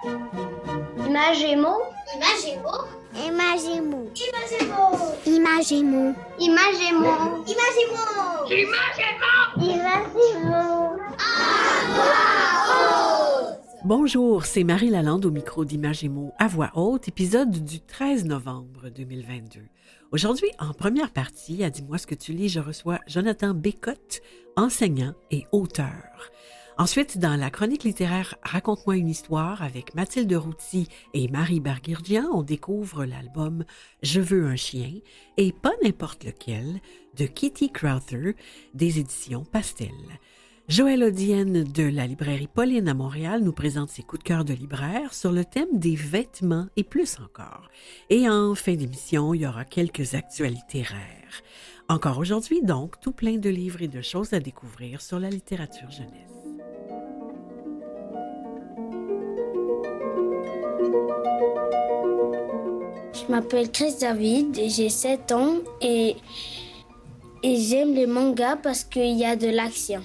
Imagemo. Imagemo. Imagemo. Imagemo. Imagemo. Imagemo. Imagemo. Imagemo. Bonjour, c'est Marie Lalande au micro d'Imagemo à voix haute, épisode du 13 novembre 2022. Aujourd'hui, en première partie, à Dis-moi ce que tu lis, je reçois Jonathan Bécotte, enseignant et auteur. Ensuite, dans la chronique littéraire Raconte-moi une histoire avec Mathilde Routy et Marie Barguirdian, on découvre l'album Je veux un chien et pas n'importe lequel de Kitty Crowther des éditions Pastel. Joëlle Odienne de la librairie Pauline à Montréal nous présente ses coups de cœur de libraire sur le thème des vêtements et plus encore. Et en fin d'émission, il y aura quelques actualités rares. Encore aujourd'hui, donc, tout plein de livres et de choses à découvrir sur la littérature jeunesse. Je m'appelle Chris David et j'ai 7 ans et j'aime les mangas parce qu'il y a de l'action.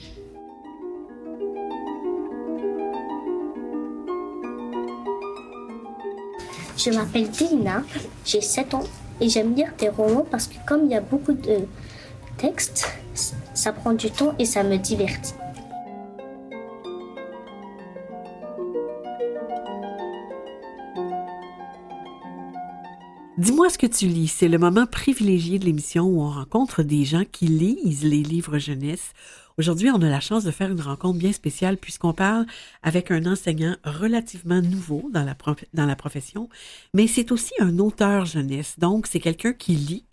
Je m'appelle Dina, j'ai 7 ans et j'aime lire des romans parce que comme il y a beaucoup de textes, ça prend du temps et ça me divertit. Dis-moi ce que tu lis. C'est le moment privilégié de l'émission où on rencontre des gens qui lisent les livres jeunesse. Aujourd'hui, on a la chance de faire une rencontre bien spéciale puisqu'on parle avec un enseignant relativement nouveau dans la profession, mais c'est aussi un auteur jeunesse. Donc, c'est quelqu'un qui lit,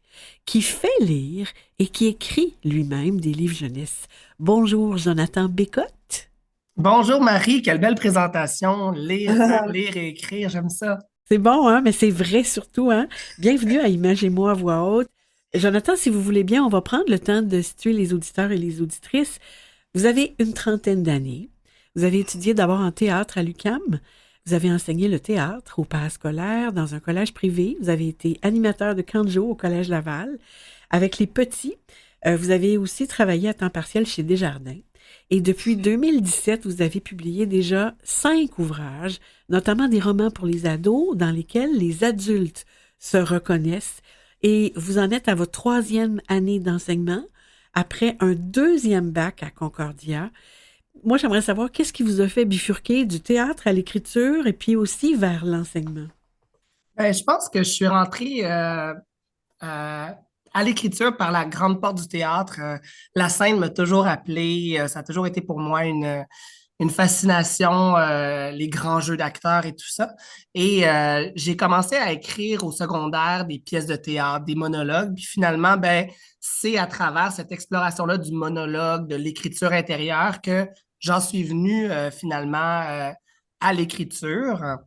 qui fait lire et qui écrit lui-même des livres jeunesse. Bonjour, Jonathan Bécotte. Bonjour Marie, quelle belle présentation. Lire, lire et écrire, j'aime ça. C'est bon, hein, mais c'est vrai surtout, hein. Bienvenue à Imagez-moi à voix haute. Jonathan, si vous voulez bien, on va prendre le temps de situer les auditeurs et les auditrices. Vous avez une trentaine d'années. Vous avez étudié d'abord en théâtre à l'UQAM. Vous avez enseigné le théâtre au parascolaire dans un collège privé. Vous avez été animateur de Canjo au Collège Laval. Avec les petits, vous avez aussi travaillé à temps partiel chez Desjardins. Et depuis 2017, vous avez publié déjà 5 ouvrages, notamment des romans pour les ados dans lesquels les adultes se reconnaissent. Et vous en êtes à votre 3e année d'enseignement, après un 2e bac à Concordia. Moi, j'aimerais savoir qu'est-ce qui vous a fait bifurquer du théâtre à l'écriture et puis aussi vers l'enseignement? Je pense que je suis rentrée à l'écriture par la grande porte du théâtre. La scène m'a toujours appelé. Ça a toujours été pour moi une fascination, les grands jeux d'acteurs et tout ça. Et j'ai commencé à écrire au secondaire des pièces de théâtre, des monologues. Puis finalement, c'est à travers cette exploration-là du monologue, de l'écriture intérieure que j'en suis venu finalement à l'écriture.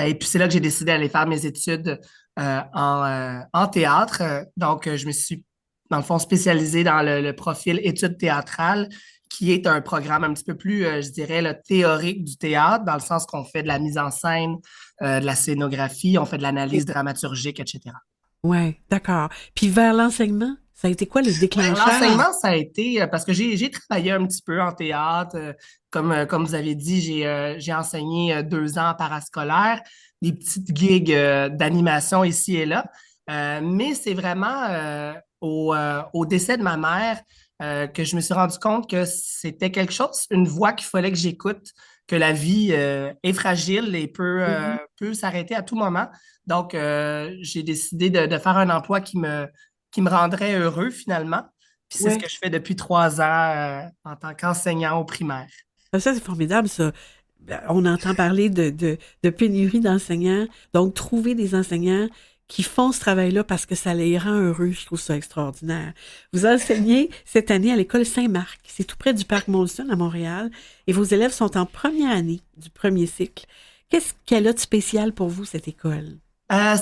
Et puis c'est là que j'ai décidé d'aller faire mes études en théâtre. Donc, je me suis, dans le fond, spécialisée dans le profil études théâtrales, qui est un programme un petit peu plus, je dirais, là, théorique du théâtre, dans le sens qu'on fait de la mise en scène, de la scénographie, on fait de l'analyse dramaturgique, etc. Ouais, d'accord. Puis vers l'enseignement, ça a été quoi le déclencheur? L'enseignement, ça a été, parce que j'ai travaillé un petit peu en théâtre. Comme vous avez dit, j'ai enseigné 2 ans en parascolaire, des petites gigs d'animation ici et là. Mais c'est vraiment au décès de ma mère que je me suis rendu compte que c'était quelque chose, une voix qu'il fallait que j'écoute, que la vie est fragile et peut s'arrêter à tout moment. Donc, j'ai décidé de faire un emploi qui me rendrait heureux finalement. Puis c'est ce Ouais. que je fais depuis 3 ans en tant qu'enseignant au primaire. Ça, c'est formidable, ça. On entend parler de pénurie d'enseignants. Donc, trouver des enseignants qui font ce travail-là parce que ça les rend heureux, je trouve ça extraordinaire. Vous enseignez cette année à l'école Saint-Marc. C'est tout près du parc Molson à Montréal. Et vos élèves sont en première année du premier cycle. Qu'est-ce qu'elle a de spécial pour vous, cette école? Ça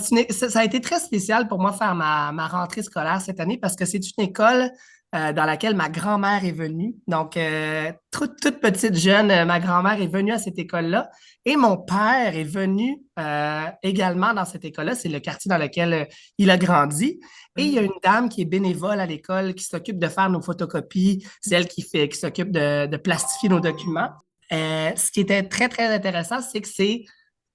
a été très spécial pour moi faire ma rentrée scolaire cette année parce que c'est une école dans laquelle ma grand-mère est venue. Donc, toute petite jeune, ma grand-mère est venue à cette école-là et mon père est venu également dans cette école-là. C'est le quartier dans lequel il a grandi. Et il y a une dame qui est bénévole à l'école qui s'occupe de faire nos photocopies, c'est elle qui s'occupe de plastifier nos documents. Ce qui était très, très intéressant, c'est que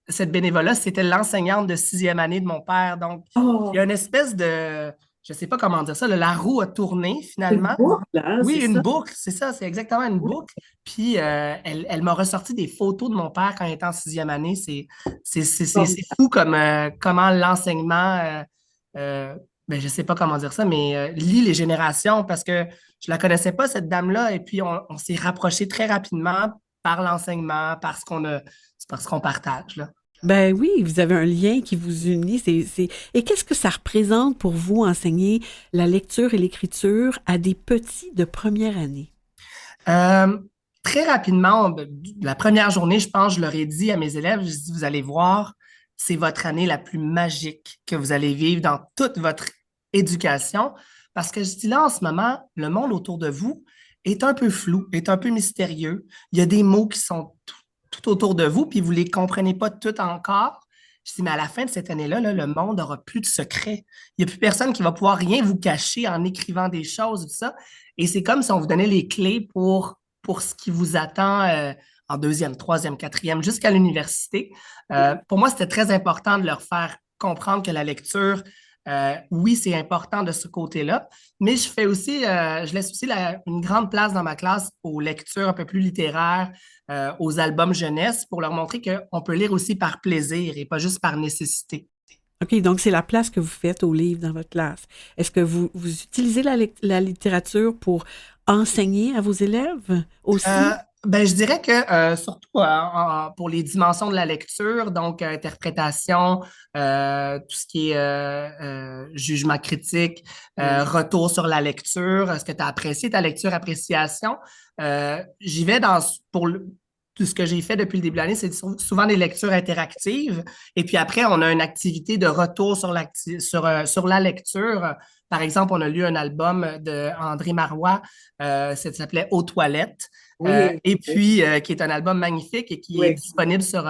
cette bénévole-là, c'était l'enseignante de 6e année de mon père. Donc, il y a une espèce de, je ne sais pas comment dire ça, là, la roue a tourné finalement. Là, Oui, c'est une ça. boucle, c'est ça, c'est exactement une boucle. Puis, elle m'a ressorti des photos de mon père quand il était en 6e année. C'est fou comme, comment l'enseignement, ben, je ne sais pas comment dire ça, mais lie les générations parce que je ne la connaissais pas, cette dame-là, et puis on s'est rapprochés très rapidement par l'enseignement, parce qu'on partage, là. Ben oui, vous avez un lien qui vous unit. Et qu'est-ce que ça représente pour vous enseigner la lecture et l'écriture à des petits de première année? Euh, Très rapidement, la première journée, je pense, je leur ai dit à mes élèves, je dis, vous allez voir, c'est votre année la plus magique que vous allez vivre dans toute votre éducation. Parce que je dis là, en ce moment, le monde autour de vous est un peu flou, est un peu mystérieux. Il y a des mots qui sont tout autour de vous, puis vous ne les comprenez pas tout encore. Je dis, mais à la fin de cette année-là, là, le monde n'aura plus de secrets. Il n'y a plus personne qui va pouvoir rien vous cacher en écrivant des choses, tout ça. Et c'est comme si on vous donnait les clés pour ce qui vous attend en deuxième, troisième, quatrième, jusqu'à l'université. Pour moi, c'était très important de leur faire comprendre que la lecture, oui, c'est important de ce côté-là, mais je laisse aussi une grande place dans ma classe aux lectures un peu plus littéraires, aux albums jeunesse, pour leur montrer qu'on peut lire aussi par plaisir et pas juste par nécessité. OK, donc c'est la place que vous faites aux livres dans votre classe. Est-ce que vous utilisez la littérature pour enseigner à vos élèves aussi? Ben, je dirais que surtout pour les dimensions de la lecture, donc interprétation, tout ce qui est jugement critique, retour sur la lecture, est-ce que tu as apprécié ta lecture, appréciation? J'y vais tout ce que j'ai fait depuis le début de l'année, c'est souvent des lectures interactives. Et puis après, on a une activité de retour sur la lecture. Par exemple, on a lu un album de André Marois, ça s'appelait Aux toilettes. Et puis, qui est un album magnifique et qui est disponible sur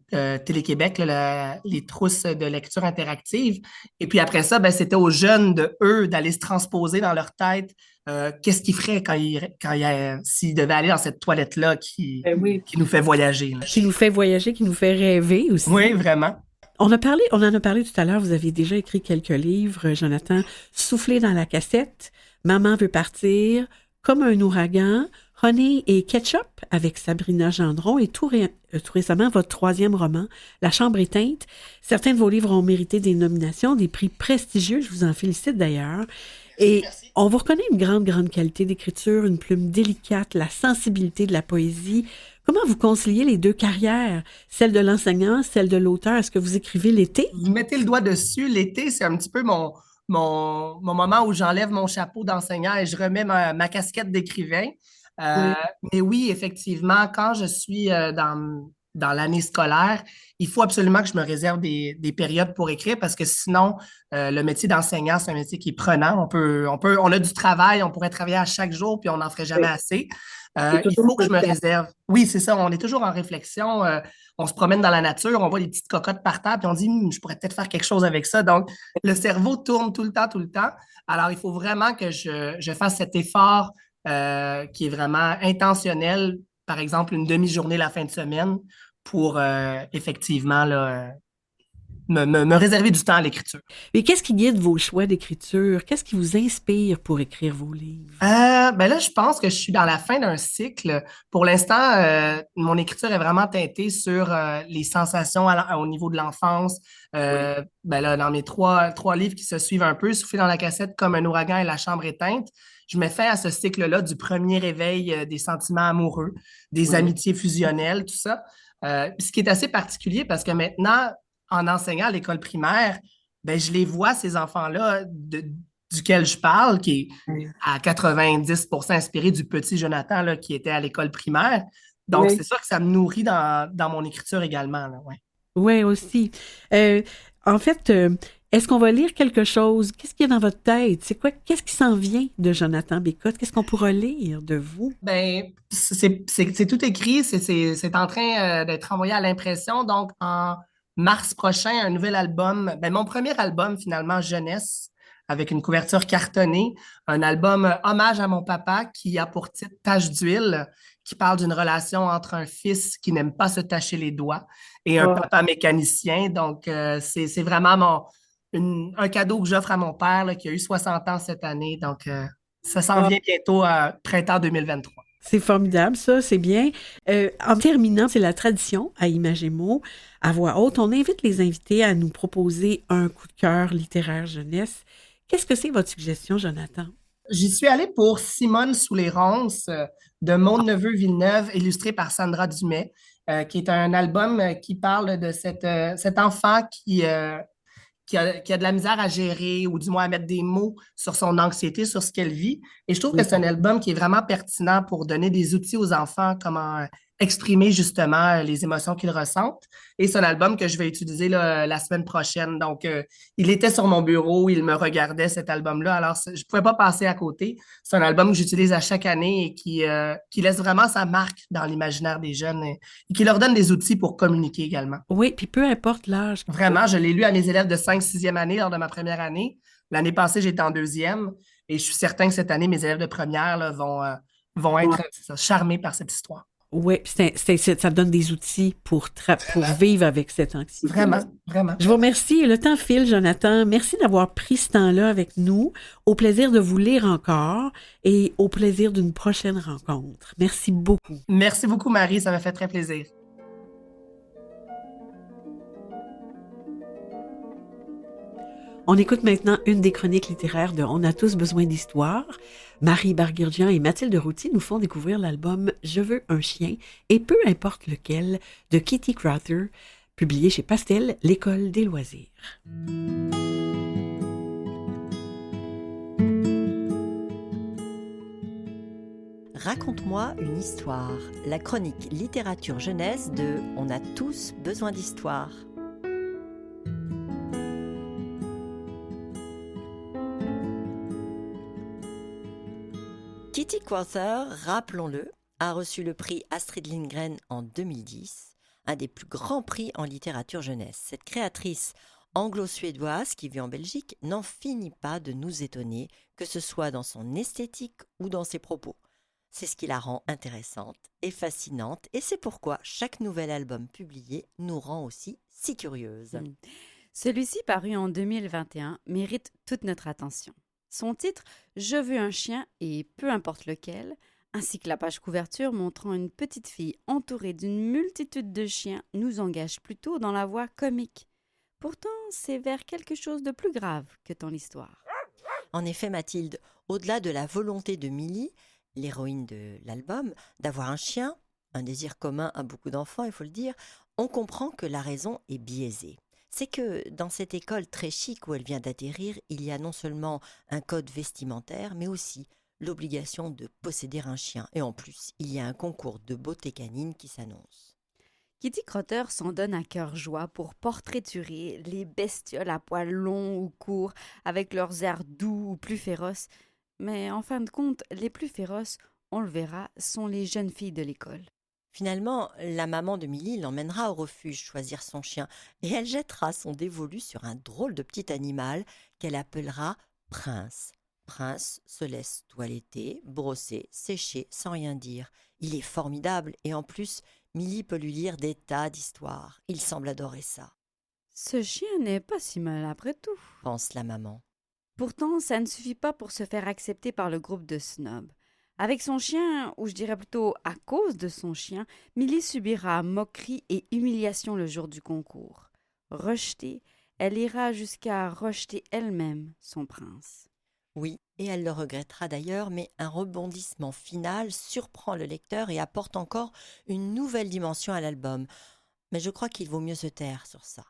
Télé-Québec, là, les trousses de lecture interactive. Et puis après ça, ben, c'était aux jeunes eux d'aller se transposer dans leur tête qu'est-ce qu'ils feraient s'ils devaient aller dans cette toilette-là qui nous fait voyager, là. Qui nous fait voyager, qui nous fait rêver aussi. Oui, vraiment. On en a parlé tout à l'heure, vous aviez déjà écrit quelques livres, Jonathan. Souffler dans la cassette, Maman veut partir, Comme un ouragan, Honey et Ketchup avec Sabrina Gendron et tout récemment votre troisième roman, La chambre éteinte. Certains de vos livres ont mérité des nominations, des prix prestigieux, je vous en félicite d'ailleurs. Et on vous reconnaît une grande, grande qualité d'écriture, une plume délicate, la sensibilité de la poésie. Comment vous conciliez les deux carrières, celle de l'enseignant, celle de l'auteur? Est-ce que vous écrivez l'été? Vous mettez le doigt dessus. L'été, c'est un petit peu mon moment où j'enlève mon chapeau d'enseignant et je remets ma casquette d'écrivain. Euh, mais oui, effectivement, quand je suis dans l'année scolaire, il faut absolument que je me réserve des périodes pour écrire parce que sinon, le métier d'enseignant, c'est un métier qui est prenant. On a du travail, on pourrait travailler à chaque jour puis on n'en ferait jamais assez. Il faut que je me réserve. Oui, c'est ça, on est toujours en réflexion. On se promène dans la nature, on voit des petites cocottes par terre, puis on dit, je pourrais peut-être faire quelque chose avec ça. Donc, le cerveau tourne tout le temps, tout le temps. Alors, il faut vraiment que je fasse cet effort qui est vraiment intentionnel, par exemple, une demi-journée la fin de semaine pour effectivement là, me réserver du temps à l'écriture. Et qu'est-ce qui guide vos choix d'écriture? Qu'est-ce qui vous inspire pour écrire vos livres? Ben là, je pense que je suis dans la fin d'un cycle. Pour l'instant, mon écriture est vraiment teintée sur les sensations au niveau de l'enfance. Ben là, dans mes trois livres qui se suivent un peu, Souffler dans la cassette, Comme un ouragan et La chambre éteinte, je mets fin à ce cycle-là du premier réveil des sentiments amoureux, des amitiés fusionnelles, tout ça. Ce qui est assez particulier parce que maintenant, en enseignant à l'école primaire, ben, je les vois, ces enfants-là duquel je parle, qui est à 90% inspiré du petit Jonathan là, qui était à l'école primaire. Donc, c'est sûr que ça me nourrit dans mon écriture également. Là, ouais. Oui, aussi. En fait, est-ce qu'on va lire quelque chose? Qu'est-ce qu'il y a dans votre tête? C'est quoi? Qu'est-ce qui s'en vient de Jonathan Bécotte? Qu'est-ce qu'on pourra lire de vous? Ben, c'est tout écrit, c'est en train d'être envoyé à l'impression. Donc, en mars prochain, un nouvel album, ben, mon premier album finalement, jeunesse, avec une couverture cartonnée, un album hommage à mon papa qui a pour titre Tache d'huile. qui parle d'une relation entre un fils qui n'aime pas se tacher les doigts et un papa mécanicien. Donc, c'est vraiment un cadeau que j'offre à mon père là, qui a eu 60 ans cette année. Donc, ça s'en vient bientôt printemps 2023. C'est formidable, ça, c'est bien. En terminant, c'est la tradition à Images et mots. À voix haute, on invite les invités à nous proposer un coup de cœur littéraire jeunesse. Qu'est-ce que c'est votre suggestion, Jonathan? J'y suis allée pour Simone sous les ronces de Maune-Neveu Villeneuve, illustré par Sandra Dumais, qui est un album qui parle de cet enfant qui a de la misère à gérer ou du moins à mettre des mots sur son anxiété, sur ce qu'elle vit. Et je trouve que c'est un album qui est vraiment pertinent pour donner des outils aux enfants, comment exprimer justement les émotions qu'ils ressentent. Et c'est un album que je vais utiliser là, la semaine prochaine. Donc, il était sur mon bureau, il me regardait cet album-là. Alors, je ne pouvais pas passer à côté. C'est un album que j'utilise à chaque année et qui laisse vraiment sa marque dans l'imaginaire des jeunes et qui leur donne des outils pour communiquer également. Oui, puis peu importe l'âge. Vraiment, je l'ai lu à mes élèves de 5 6e année lors de ma première année. L'année passée, j'étais en 2e et je suis certain que cette année, mes élèves de première là, vont être charmés par cette histoire. Oui, ça donne des outils pour vivre avec cette anxiété. Vraiment, vraiment. Je vous remercie. Le temps file, Jonathan. Merci d'avoir pris ce temps-là avec nous. Au plaisir de vous lire encore et au plaisir d'une prochaine rencontre. Merci beaucoup. Merci beaucoup, Marie. Ça m'a fait très plaisir. On écoute maintenant une des chroniques littéraires de On a tous besoin d'histoire. Marie Barguirgian et Mathilde Routy nous font découvrir l'album Je veux un chien et peu importe lequel de Kitty Crowther, publié chez Pastel, l'École des loisirs. Raconte-moi une histoire, la chronique littérature jeunesse de On a tous besoin d'histoire. Kitty Crowther, rappelons-le, a reçu le prix Astrid Lindgren en 2010, un des plus grands prix en littérature jeunesse. Cette créatrice anglo-suédoise qui vit en Belgique n'en finit pas de nous étonner, que ce soit dans son esthétique ou dans ses propos. C'est ce qui la rend intéressante et fascinante, et c'est pourquoi chaque nouvel album publié nous rend aussi si curieuses. Celui-ci, paru en 2021, mérite toute notre attention. Son titre « Je veux un chien et peu importe lequel », ainsi que la page couverture montrant une petite fille entourée d'une multitude de chiens, nous engage plutôt dans la voie comique. Pourtant, c'est vers quelque chose de plus grave que tend l'histoire. En effet, Mathilde, au-delà de la volonté de Millie, l'héroïne de l'album, d'avoir un chien, un désir commun à beaucoup d'enfants, il faut le dire, on comprend que la raison est biaisée. C'est que dans cette école très chic où elle vient d'atterrir, il y a non seulement un code vestimentaire, mais aussi l'obligation de posséder un chien. Et en plus, il y a un concours de beauté canine qui s'annonce. Kitty Crowther s'en donne à cœur joie pour portraiturer les bestioles à poils longs ou courts, avec leurs airs doux ou plus féroces. Mais en fin de compte, les plus féroces, on le verra, sont les jeunes filles de l'école. Finalement, la maman de Millie l'emmènera au refuge choisir son chien et elle jettera son dévolu sur un drôle de petit animal qu'elle appellera Prince. Prince se laisse toiletter, brosser, sécher sans rien dire. Il est formidable et en plus, Millie peut lui lire des tas d'histoires. Il semble adorer ça. Ce chien n'est pas si mal après tout, pense la maman. Pourtant, ça ne suffit pas pour se faire accepter par le groupe de snobs. Avec son chien, ou je dirais plutôt à cause de son chien, Millie subira moquerie et humiliation le jour du concours. Rejetée, elle ira jusqu'à rejeter elle-même son prince. Oui, et elle le regrettera d'ailleurs, mais un rebondissement final surprend le lecteur et apporte encore une nouvelle dimension à l'album. Mais je crois qu'il vaut mieux se taire sur ça.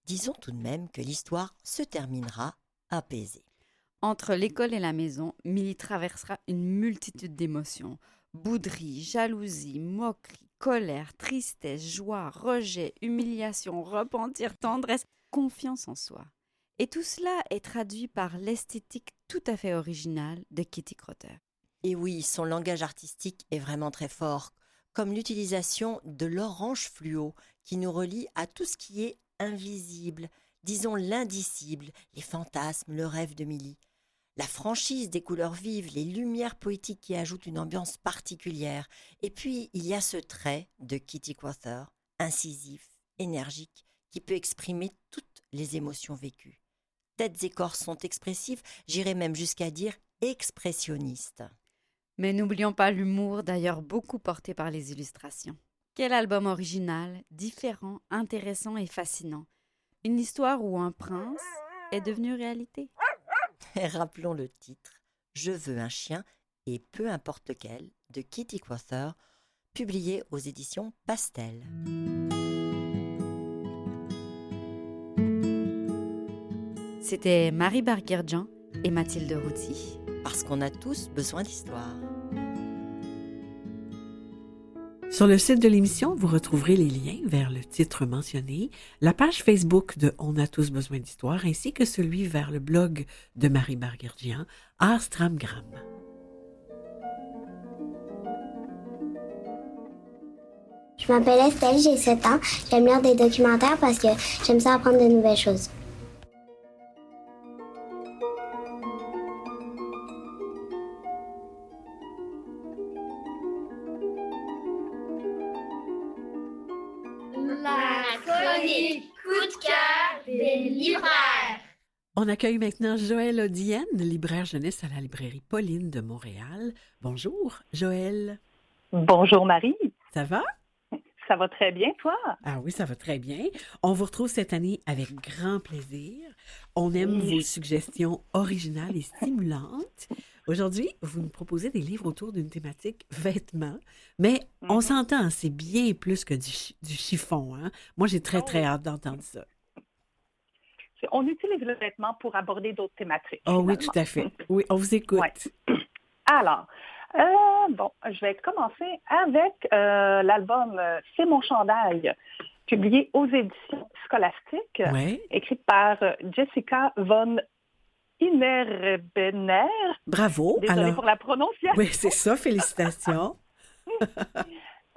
Disons tout de même que l'histoire se terminera apaisée. Entre l'école et la maison, Millie traversera une multitude d'émotions. Bouderie, jalousie, moquerie, colère, tristesse, joie, rejet, humiliation, repentir, tendresse, confiance en soi. Et tout cela est traduit par l'esthétique tout à fait originale de Kitty Crowther. Et oui, son langage artistique est vraiment très fort, comme l'utilisation de l'orange fluo qui nous relie à tout ce qui est invisible, disons l'indicible, les fantasmes, le rêve de Millie. La franchise des couleurs vives, les lumières poétiques qui ajoutent une ambiance particulière. Et puis, il y a ce trait de Kitty Quather, incisif, énergique, qui peut exprimer toutes les émotions vécues. Têtes et corps sont expressifs, j'irais même jusqu'à dire expressionnistes. Mais n'oublions pas l'humour, d'ailleurs beaucoup porté par les illustrations. Quel album original, différent, intéressant et fascinant. Une histoire où un prince est devenu réalité. Et rappelons le titre, Je veux un chien et peu importe lequel, de Kitty Quather, publié aux éditions Pastel. C'était Marie Barguerdjan et Mathilde Routy. Parce qu'on a tous besoin d'histoire. Sur le site de l'émission, vous retrouverez les liens vers le titre mentionné, la page Facebook de On a tous besoin d'histoire, ainsi que celui vers le blog de Marie Barguerdjan, Astramgram. Je m'appelle Estelle, j'ai 7 ans. J'aime lire des documentaires parce que j'aime ça apprendre de nouvelles choses. La chronique coup de cœur des libraires. On accueille maintenant Joëlle Odienne, libraire jeunesse à la librairie Pauline de Montréal. Bonjour, Joëlle. Bonjour Marie, Ça va? ça va très bien toi? Ah oui, ça va très bien. On vous retrouve cette année avec grand plaisir. On aime vos suggestions originales et stimulantes. Aujourd'hui, vous nous proposez des livres autour d'une thématique vêtements, mais on s'entend, c'est bien plus que du chiffon. Hein? Moi, j'ai très hâte d'entendre ça. On utilise le vêtement pour aborder d'autres thématiques. Oh oui, finalement. tout à fait. Oui, on vous écoute. Ouais. Alors, je vais commencer avec l'album C'est mon chandail, publié aux éditions Scolastiques, Oui. écrit par Jessica von Innerbener. Bravo. Désolée Alors, pour la prononciation. oui, c'est ça, félicitations.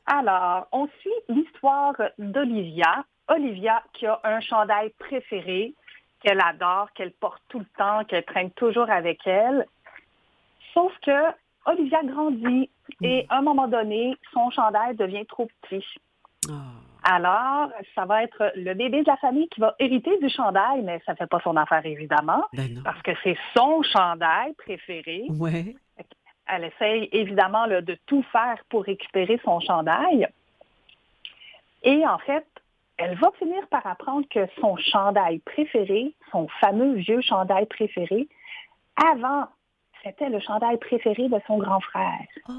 Alors, on suit l'histoire d'Olivia. Olivia qui a un chandail préféré qu'elle adore, qu'elle porte tout le temps, qu'elle traîne toujours avec elle. Sauf que Olivia grandit et à un moment donné, son chandail devient trop petit. Oh. Alors, ça va être le bébé de la famille qui va hériter du chandail, mais ça ne fait pas son affaire évidemment, Ben non. parce que c'est son chandail préféré. Ouais. Elle essaye évidemment là, de tout faire pour récupérer son chandail. Et en fait, elle va finir par apprendre que son chandail préféré, son fameux vieux chandail préféré, avant, c'était le chandail préféré de son grand frère. Oh,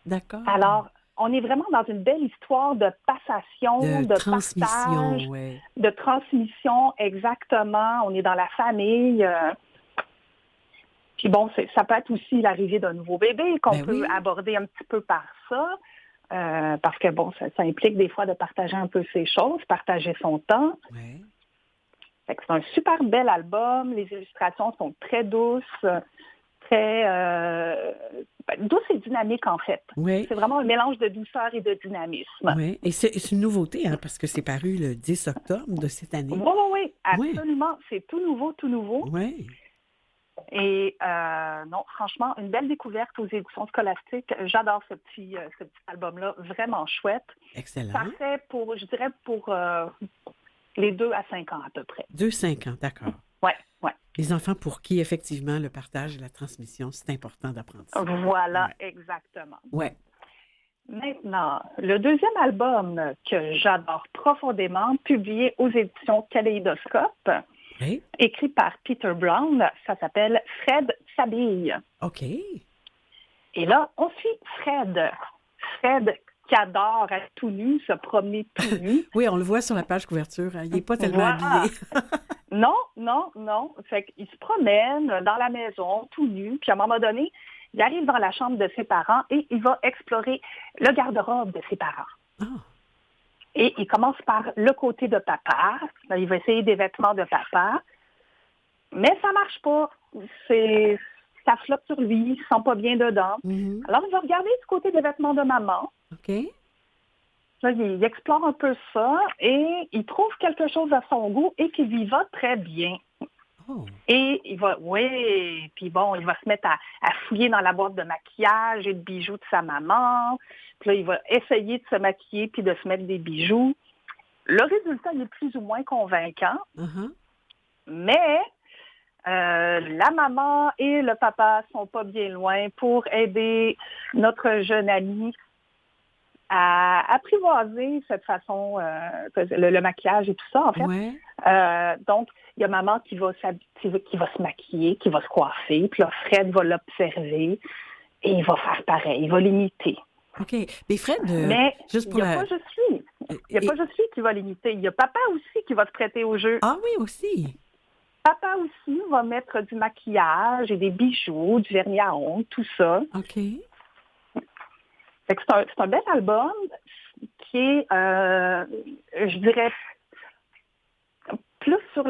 d'accord. Alors, on est vraiment dans une belle histoire de passation, de transmission, partage, ouais. de transmission, exactement. On est dans la famille. Puis bon, ça peut être aussi l'arrivée d'un nouveau bébé qu'on peut aborder un petit peu par ça. Parce que bon, ça implique des fois de partager un peu ses choses, partager son temps. Ouais. Fait que c'est un super bel album. Les illustrations sont très douces, très douces et dynamiques en fait. Ouais. C'est vraiment un mélange de douceur et de dynamisme. Oui, et c'est une nouveauté, hein, parce que c'est paru le 10 octobre de cette année. Oui, absolument. C'est tout nouveau, tout nouveau. Oui. Et non, franchement, une belle découverte aux éditions Scolastiques. J'adore ce petit album-là, vraiment chouette. Excellent. Parfait pour, je dirais, pour les 2 à 5 ans à peu près. 2-5 ans, d'accord. Oui. Les enfants pour qui, effectivement, le partage et la transmission, c'est important d'apprendre ça. Voilà, exactement. Oui. Maintenant, le deuxième album que j'adore profondément, publié aux éditions Kaléidoscope, Oui. écrit par Peter Brown, ça s'appelle Fred s'habille. OK. Et là, on suit Fred. Fred qui adore être tout nu, se promener tout nu. Oui, on le voit sur la page couverture. Hein. Il n'est pas tellement habillé. Non. Fait qu'il se promène dans la maison, tout nu, puis à un moment donné, il arrive dans la chambre de ses parents et il va explorer le garde-robe de ses parents. Ah. Et il commence par le côté de papa. Il va essayer des vêtements de papa. Mais ça marche pas. Ça flotte sur lui, il ne se sent pas bien dedans. Mm-hmm. Alors, il va regarder du côté des vêtements de maman. OK. Là, il explore un peu ça et il trouve quelque chose à son goût et qui lui va très bien. Oh. Et puis bon, il va se mettre à fouiller dans la boîte de maquillage et de bijoux de sa maman. Puis là, il va essayer de se maquiller puis de se mettre des bijoux. Le résultat, il est plus ou moins convaincant, Uh-huh. mais la maman et le papa sont pas bien loin pour aider notre jeune ami à apprivoiser cette façon, le maquillage et tout ça, en fait. Ouais. Donc, il y a maman qui va se maquiller, qui va se coiffer, puis là, Fred va l'observer et il va faire pareil, il va l'imiter. OK. Mais Fred, Mais juste il pour n'y a pas juste lui. Il n'y a pas juste lui qui va l'imiter. Il y a papa aussi qui va se prêter au jeu. Ah oui, aussi. Papa aussi va mettre du maquillage et des bijoux, du vernis à ongles, tout ça. OK. Fait que c'est un bel album qui est, je dirais, plus sur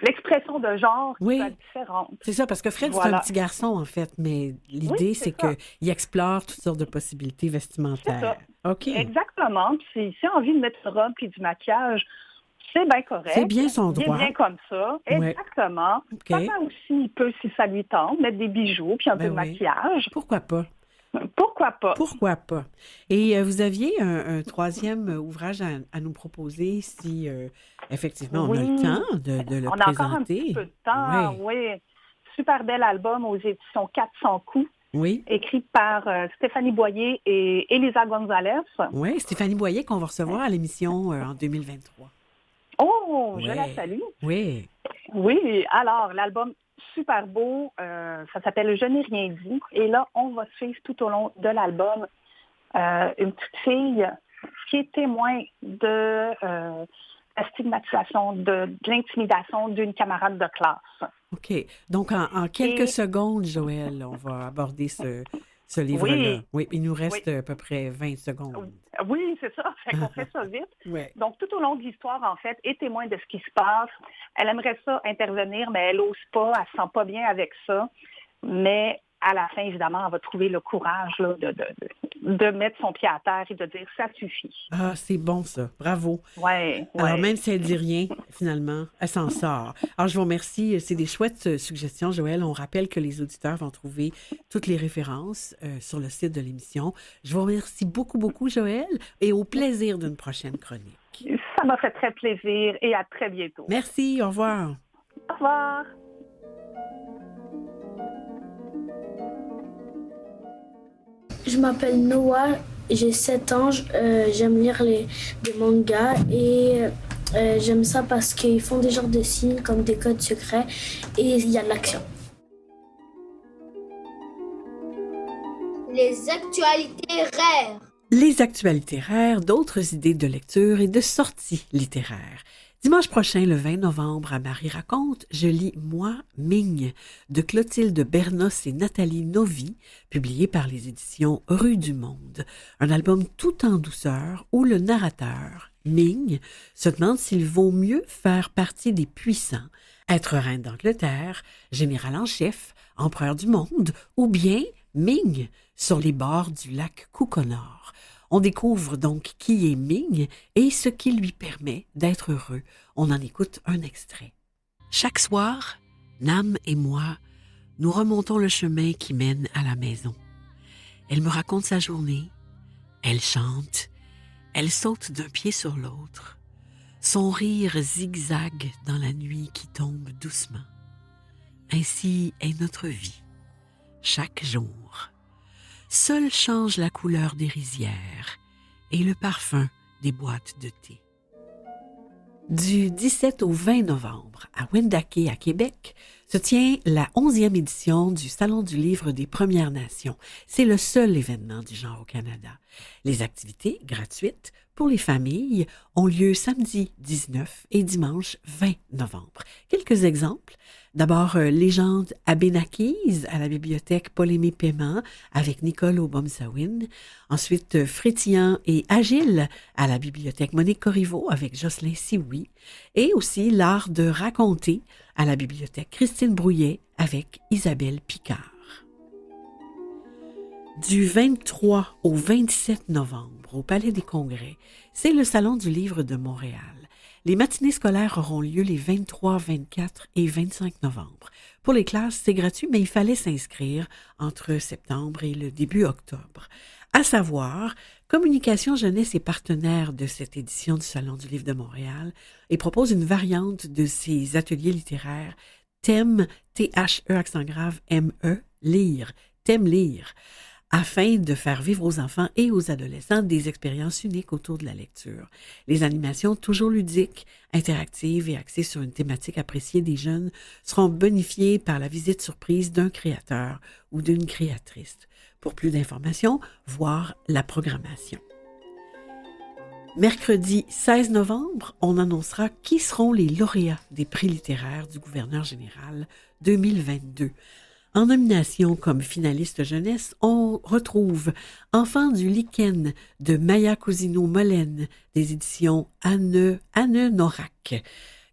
l'expression de genre qui est différente. C'est ça, parce que Fred, c'est un petit garçon, en fait, mais l'idée, c'est qu'il explore toutes sortes de possibilités vestimentaires. OK. Exactement. Puis s'il a envie de mettre une robe et du maquillage, c'est bien correct. C'est bien son droit. Il est bien comme ça. Exactement. OK. Papa aussi, il peut, si ça lui tente, mettre des bijoux puis un peu de maquillage. Pourquoi pas? Pourquoi pas? Pourquoi pas? Et vous aviez un troisième ouvrage à nous proposer si, effectivement, on a le temps de le présenter. On a encore un petit peu de temps, oui. Super bel album aux éditions 400 coups. Oui. Écrit par Stéphanie Boyer et Elisa Gonzalez. Oui, Stéphanie Boyer qu'on va recevoir à l'émission en 2023. Oh, je la salue. Oui. Oui, alors, l'album super beau, ça s'appelle « Je n'ai rien dit ». Et là, on va suivre tout au long de l'album une petite fille qui est témoin de la stigmatisation, de l'intimidation d'une camarade de classe. OK. Donc, en quelques secondes, Joëlle, on va aborder ce livre-là. Oui, il nous reste à peu près 20 secondes. Oui, c'est ça. Fait qu'on fait ça vite. Ouais. Donc, tout au long de l'histoire, en fait, est témoin de ce qui se passe. Elle aimerait ça intervenir, mais elle n'ose pas. Elle se sent pas bien avec ça. Mais à la fin, évidemment, elle va trouver le courage là, de mettre son pied à terre et de dire « ça suffit ». Ah, c'est bon ça. Bravo. Ouais. Alors, même si elle dit rien, finalement, elle s'en sort. Alors, je vous remercie. C'est des chouettes suggestions, Joëlle. On rappelle que les auditeurs vont trouver toutes les références sur le site de l'émission. Je vous remercie beaucoup, beaucoup, Joëlle, et au plaisir d'une prochaine chronique. Ça m'a fait très plaisir et à très bientôt. Merci. Au revoir. Au revoir. Je m'appelle Noah, j'ai 7 ans, j'aime lire des mangas et j'aime ça parce qu'ils font des genres de signes comme des codes secrets et il y a de l'action. Les actualités rares. Les actualités rares, d'autres idées de lecture et de sorties littéraires. Dimanche prochain, le 20 novembre, à Marie raconte, je lis Moi, Ming, de Clotilde Bernos et Nathalie Novi, publié par les éditions Rue du Monde. Un album tout en douceur où le narrateur, Ming, se demande s'il vaut mieux faire partie des puissants, être reine d'Angleterre, général en chef, empereur du monde, ou bien Ming, sur les bords du lac Kukonor. On découvre donc qui est Ming et ce qui lui permet d'être heureux. On en écoute un extrait. Chaque soir, Nam et moi, nous remontons le chemin qui mène à la maison. Elle me raconte sa journée, elle chante, elle saute d'un pied sur l'autre. Son rire zigzague dans la nuit qui tombe doucement. Ainsi est notre vie, chaque jour. Seul change la couleur des rizières et le parfum des boîtes de thé. Du 17 au 20 novembre, à Wendake, à Québec, se tient la 11e édition du Salon du livre des Premières Nations. C'est le seul événement du genre au Canada. Les activités gratuites pour les familles ont lieu samedi 19 et dimanche 20 novembre. Quelques exemples. D'abord, Légende Abénaquise à la bibliothèque Paul-Aimé Paiement avec Nicole Aubomsawin. Ensuite, Frétillant et Agile à la bibliothèque Monique Corriveau avec Jocelyn Sioui. Et aussi L'art de raconter à la bibliothèque Christine Brouillet avec Isabelle Picard. Du 23 au 27 novembre au Palais des Congrès, c'est le Salon du livre de Montréal. Les matinées scolaires auront lieu les 23, 24 et 25 novembre. Pour les classes, c'est gratuit, mais il fallait s'inscrire entre septembre et le début octobre. À savoir, Communication Jeunesse est partenaire de cette édition du Salon du Livre de Montréal et propose une variante de ces ateliers littéraires thème, T-H-E accent grave, M-E, lire, thème lire, afin de faire vivre aux enfants et aux adolescents des expériences uniques autour de la lecture. Les animations, toujours ludiques, interactives et axées sur une thématique appréciée des jeunes, seront bonifiées par la visite surprise d'un créateur ou d'une créatrice. Pour plus d'informations, voir la programmation. Mercredi 16 novembre, on annoncera qui seront les lauréats des prix littéraires du gouverneur général 2022. En nomination comme finaliste jeunesse, on retrouve Enfants du lichen de Maya Cousineau-Molène des éditions Anne Norac.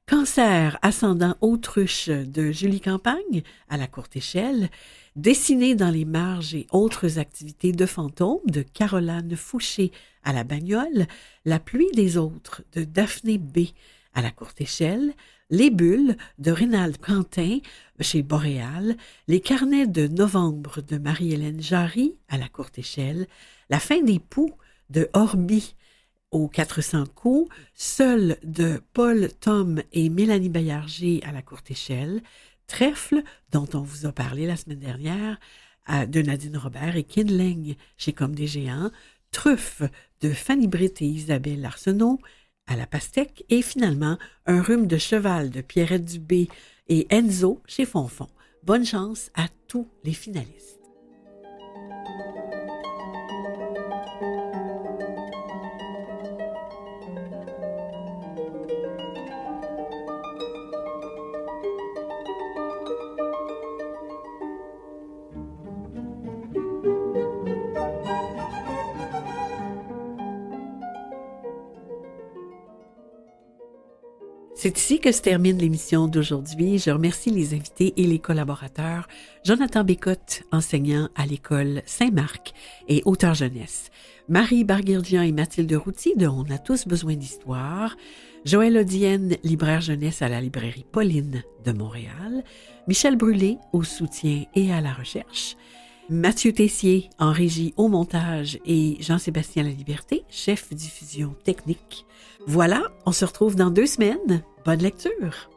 Cancer ascendant autruche de Julie Campagne à la courte échelle. Dessiner dans les marges et autres activités de fantômes de Caroline Fouché à la Bagnole. La pluie des autres de Daphné B à la courte échelle. Les bulles de Rénald Quentin chez Boréal, les carnets de novembre de Marie-Hélène Jarry à la courte échelle, la fin des poux de Orbi aux 400 coups, Seul de Paul Tom et Mélanie Bayarger à la courte échelle, Trèfle, dont on vous a parlé la semaine dernière, de Nadine Robert et Kindling chez Comme des Géants, Truffe de Fanny Britt et Isabelle Arsenault à la pastèque et finalement Un rhume de cheval de Pierrette Dubé et Enzo chez Fonfon. Bonne chance à tous les finalistes. C'est ici que se termine l'émission d'aujourd'hui. Je remercie les invités et les collaborateurs. Jonathan Bécotte, enseignant à l'école Saint-Marc et auteur jeunesse. Marie Barguirdian et Mathilde Routy de On a tous besoin d'histoire. Joël Odienne, libraire jeunesse à la librairie Pauline de Montréal. Michel Brûlé au soutien et à la recherche. Mathieu Tessier en régie au montage et Jean-Sébastien Laliberté, chef diffusion technique. Voilà, on se retrouve dans 2 semaines. Bonne lecture!